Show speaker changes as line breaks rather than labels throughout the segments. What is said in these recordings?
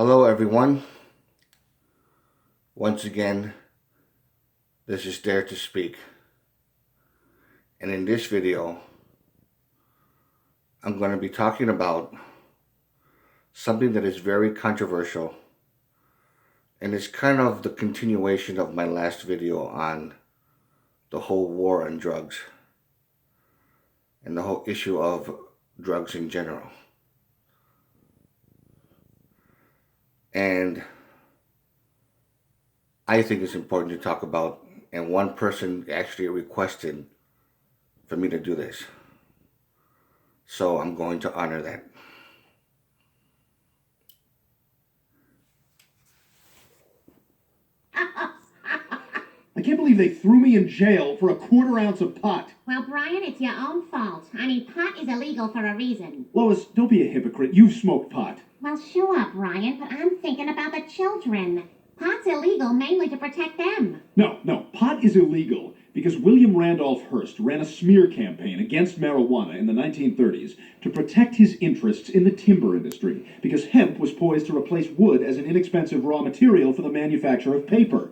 Hello everyone. Once again, this is Dare to Speak. And in this video, I'm going to be talking about something that is very controversial. And it's kind of the continuation of my last video on the whole war on drugs and the whole issue of drugs in general. And I think it's important to talk about, and one person actually requested for me to do this. So I'm going to honor that.
I can't believe they threw me in jail for a quarter ounce of pot.
Well, Brian, it's your own fault. I mean, pot is illegal for a reason.
Lois, don't be a hypocrite. You've smoked pot.
Well, sure, Brian, but I'm thinking about the children. Pot's illegal mainly to protect them.
No, pot is illegal because William Randolph Hearst ran a smear campaign against marijuana in the 1930s to protect his interests in the timber industry because hemp was poised to replace wood as an inexpensive raw material for the manufacture of paper.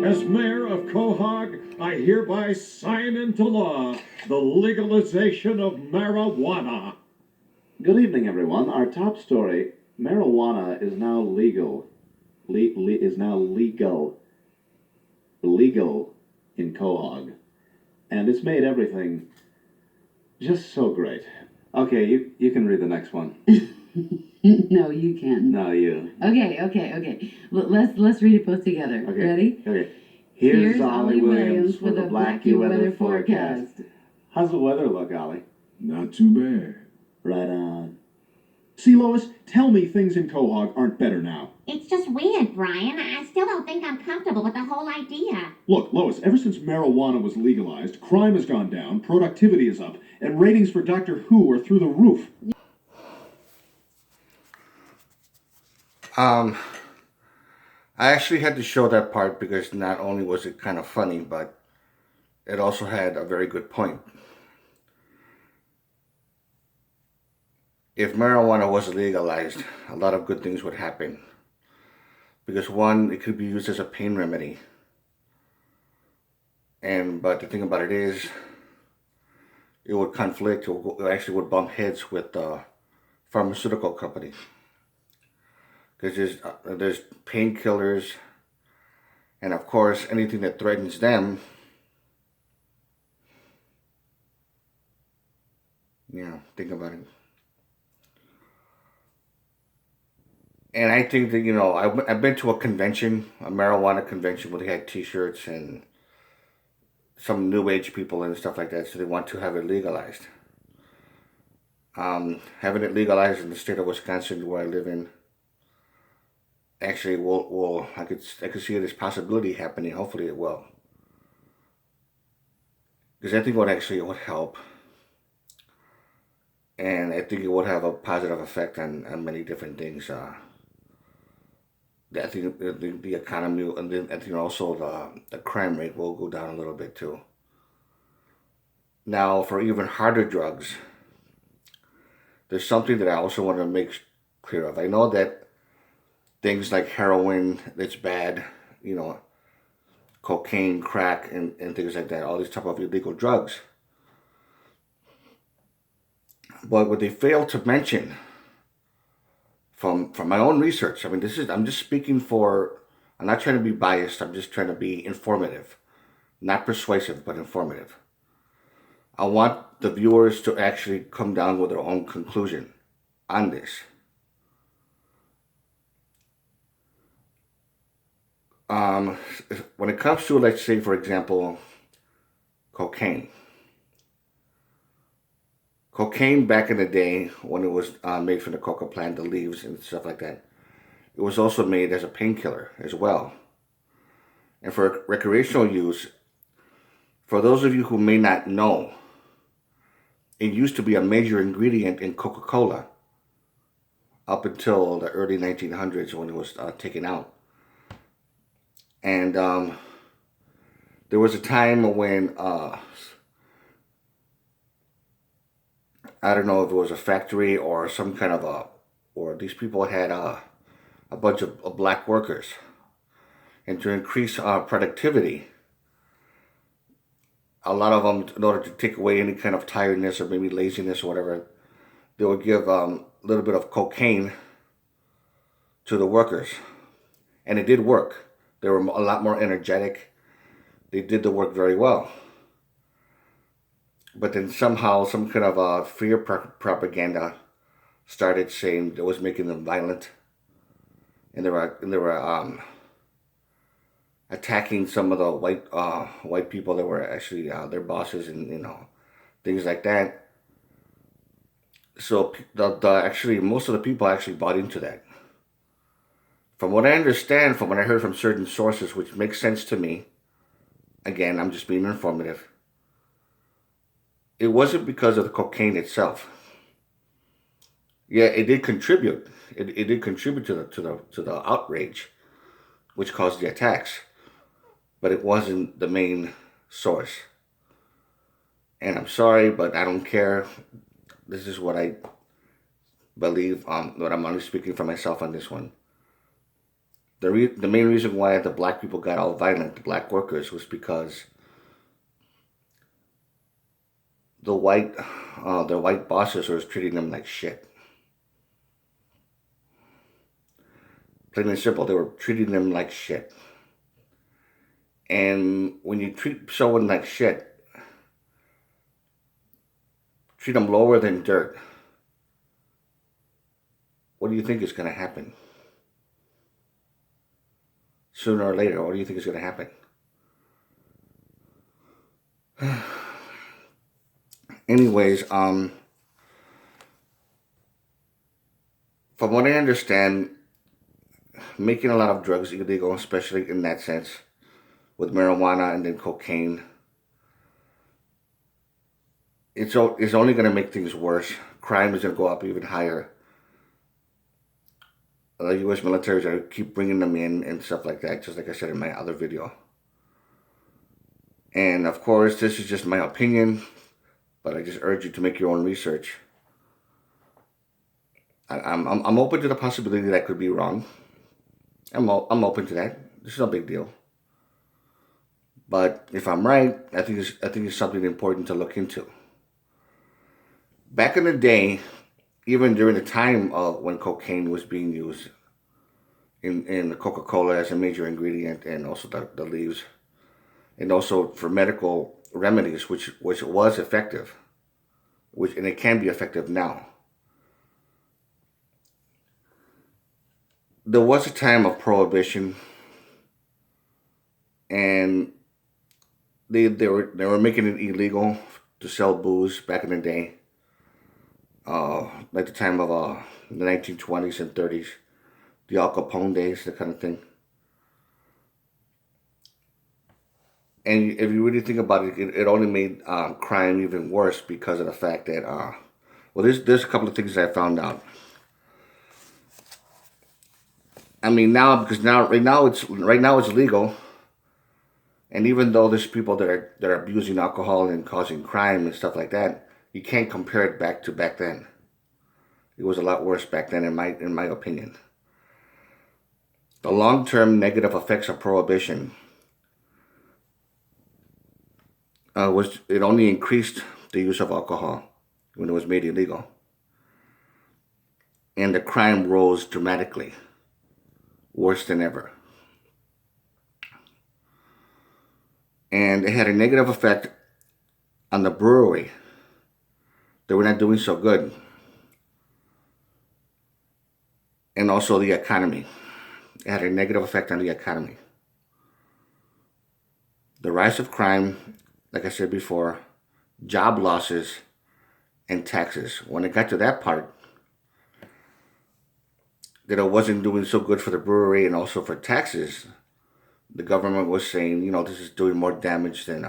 As mayor of Quahog, I hereby sign into law the legalization of marijuana.
Good evening, everyone. Our top story, marijuana is now legal. Legal in Quahog. And it's made everything just so great. Okay, you can read the next one.
No, you can.
No, you.
Okay. Let's read it both together.
Okay.
Ready?
Okay. Here's Ollie Williams with a Black U weather forecast. How's the weather look, Ollie?
Not too bad.
Right on.
See, Lois, tell me things in Quahog aren't better now.
It's just weird, Brian. I still don't think I'm comfortable with the whole idea.
Look, Lois, ever since marijuana was legalized, crime has gone down, productivity is up, and ratings for Doctor Who are through the roof.
I actually had to show that part because not only was it kind of funny, but it also had a very good point. If marijuana was legalized, a lot of good things would happen. Because one, it could be used as a pain remedy. But the thing about it is, it would conflict, it actually would bump heads with the pharmaceutical company. Because there's painkillers, and of course, anything that threatens them, think about it. And I think that, I've been to a convention, a marijuana convention, where they had t-shirts and some new age people and stuff like that, so they want to have it legalized. Having it legalized in the state of Wisconsin, where I live in, actually I could see this possibility happening. Hopefully it will. Because I think it would help. And I think it would have a positive effect on many different things. I think the economy, and then I think also the crime rate will go down a little bit too. Now, for even harder drugs, there's something that I also want to make clear of. I know that things like heroin, that's bad, cocaine, crack, and things like that, all these type of illegal drugs. But what they fail to mention, from my own research, I'm just speaking I'm not trying to be biased, I'm just trying to be informative. Not persuasive, but informative. I want the viewers to actually come down with their own conclusion on this. When it comes to, let's say, for example, cocaine. Cocaine back in the day, when it was made from the coca plant, the leaves and stuff like that, it was also made as a painkiller as well. And for recreational use, for those of you who may not know, it used to be a major ingredient in Coca-Cola up until the early 1900s when it was taken out. And there was a time when I don't know if it was a factory or some kind of or these people had a bunch of black workers, and to increase productivity, a lot of them, in order to take away any kind of tiredness or maybe laziness or whatever, they would give a little bit of cocaine to the workers, and it did work. They were a lot more energetic. They did the work very well. But then somehow some kind of fear propaganda started saying it was making them violent, and they were attacking some of the white people that were actually their bosses, and things like that. So the actually most of the people actually bought into that. From what I understand, from what I heard from certain sources, which makes sense to me, again, I'm just being informative, it wasn't because of the cocaine itself. Yeah, it did contribute. It did contribute to the outrage, which caused the attacks, but it wasn't the main source. And I'm sorry, but I don't care. This is what I believe. But I'm only speaking for myself on this one. The main reason why the black people got all violent, the black workers, was because the white bosses were treating them like shit. Plain and simple, they were treating them like shit. And when you treat someone like shit, treat them lower than dirt, what do you think is going to happen? Sooner or later, what do you think is going to happen? Anyways, from what I understand, making a lot of drugs illegal, especially in that sense, with marijuana and then cocaine, it's only going to make things worse. Crime is going to go up even higher. The U.S. military is going to keep bringing them in and stuff like that, just like I said in my other video. And of course, this is just my opinion, but I just urge you to make your own research. I'm open to the possibility that I could be wrong. I'm open to that. This is no big deal. But if I'm right, I think it's something important to look into. Back in the day, even during the time of when cocaine was being used in the Coca-Cola as a major ingredient, and also the leaves, and also for medical remedies, which was effective, and it can be effective now. There was a time of prohibition, and they were making it illegal to sell booze back in the day, like the time of the 1920s and 30s, the Al Capone days, that kind of thing. And if you really think about it, it only made crime even worse because of the fact that, well, there's a couple of things that I found out. I mean, right now it's legal, and even though there's people that are abusing alcohol and causing crime and stuff like that, you can't compare it back to back then. It was a lot worse back then, in my opinion. The long-term negative effects of prohibition was it only increased the use of alcohol when it was made illegal, and the crime rose dramatically, worse than ever. And it had a negative effect on the brewery. They were not doing so good. And also the economy. It had a negative effect on the economy. The rise of crime, like I said before, job losses, and taxes. When it got to that part, that it wasn't doing so good for the brewery and also for taxes, the government was saying, this is doing more damage than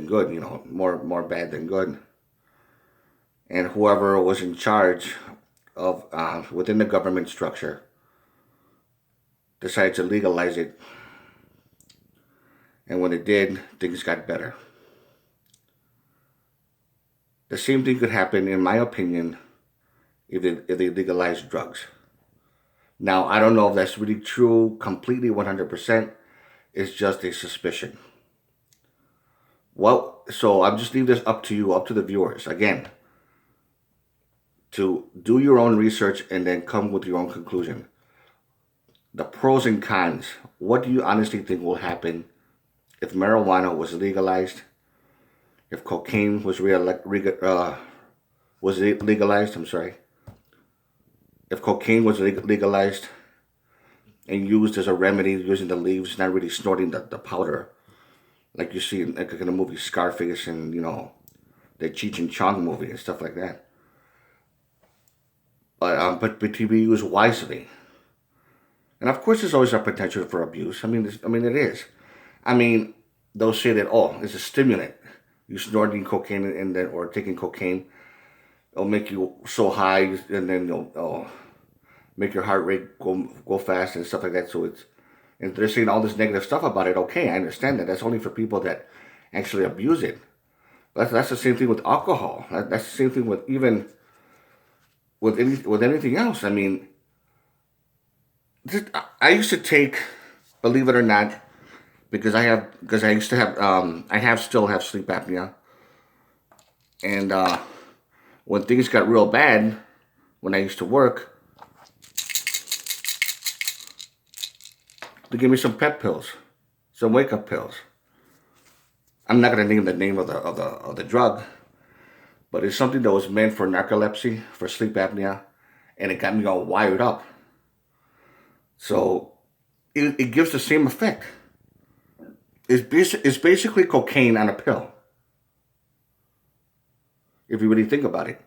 good, more bad than good. And whoever was in charge of within the government structure decided to legalize it. And when it did, things got better. The same thing could happen, in my opinion, if they legalize drugs. Now, I don't know if that's really true completely 100%. It's just a suspicion. Well, so I'm just leave this up to you, up to the viewers. Again, to do your own research and then come with your own conclusion. The pros and cons. What do you honestly think will happen if marijuana was legalized? If cocaine was legalized? I'm sorry. If cocaine was legalized and used as a remedy, using the leaves, not really snorting the powder, like you see in the movie Scarface and, the Cheech and Chong movie and stuff like that. But to be used wisely. And of course, there's always a potential for abuse. I mean, it is. I mean, they'll say that, it's a stimulant. You snorting cocaine or taking cocaine, it'll make you so high, and then it'll make your heart rate go fast and stuff like that. So and they're saying all this negative stuff about it. Okay, I understand that. That's only for people that actually abuse it. But that's the same thing with alcohol. That's the same thing with with anything else. I mean, I used to take, believe it or not, because I used to have still have sleep apnea, and when things got real bad, when I used to work, they gave me some pep pills, some wake up pills. I'm not gonna name the name of the drug, but it's something that was meant for narcolepsy, for sleep apnea, and it got me all wired up. So it gives the same effect. It's basically cocaine on a pill, if you really think about it.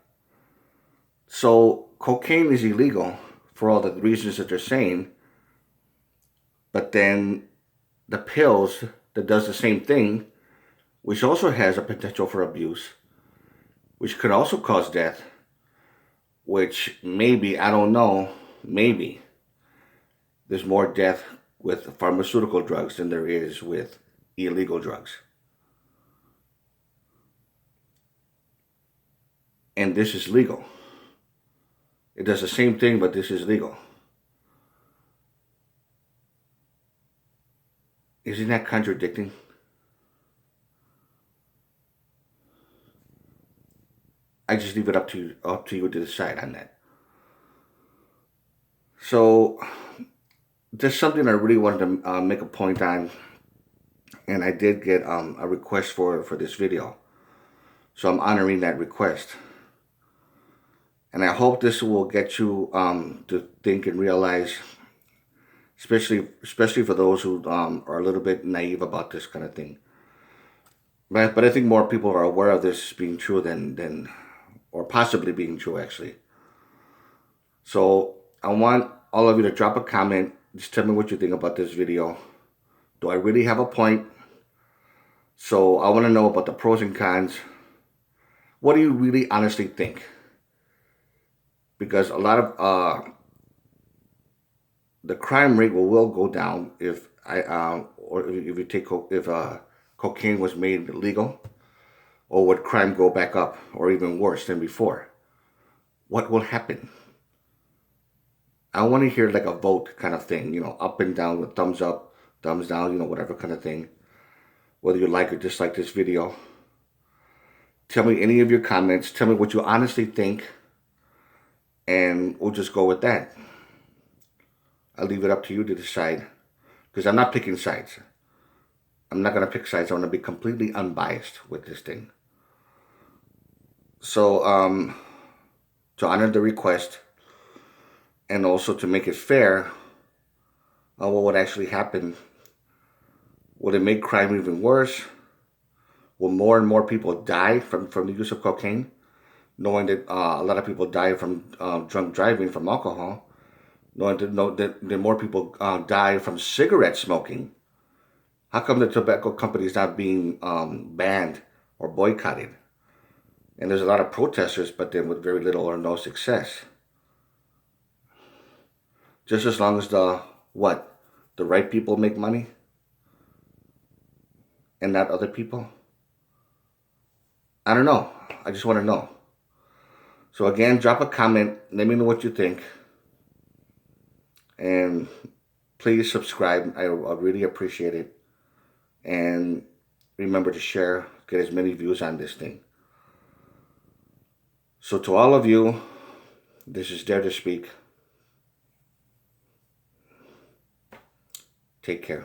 So cocaine is illegal for all the reasons that they're saying, but then the pills that does the same thing, which also has a potential for abuse, which could also cause death, which maybe, I don't know, maybe there's more death with pharmaceutical drugs than there is with illegal drugs. And this is legal. It does the same thing, but this is legal. Isn't that contradicting? I just leave it up to you to decide on that. So there's something I really wanted to make a point on, and I did get a request for this video, so I'm honoring that request. And I hope this will get you to think and realize, especially for those who are a little bit naive about this kind of thing. But I think more people are aware of this being true than or possibly being true, actually. So I want all of you to drop a comment. Just tell me what you think about this video. Do I really have a point? So I want to know about the pros and cons. What do you really honestly think? Because a lot of the crime rate will go down if cocaine was made legal, or would crime go back up, or even worse than before? What will happen? I want to hear like a vote kind of thing, up and down, with thumbs up, thumbs down, whatever kind of thing. Whether you like or dislike this video. Tell me any of your comments. Tell me what you honestly think, and we'll just go with that. I'll leave it up to you to decide, because I'm not picking sides. I'm not going to pick sides. I want to be completely unbiased with this thing. So, to honor the request, and also to make it fair, what would actually happen? Will it make crime even worse? Will more and more people die from the use of cocaine? Knowing that a lot of people die from drunk driving, from alcohol. Knowing that more people die from cigarette smoking. How come the tobacco companies not being banned or boycotted? And there's a lot of protesters, but then with very little or no success. Just as long as the right people make money and not other people. I don't know. I just want to know. So again, drop a comment. Let me know what you think. And please subscribe. I really appreciate it. And remember to share, get as many views on this thing. So to all of you, this is Dare to Speak. Take care.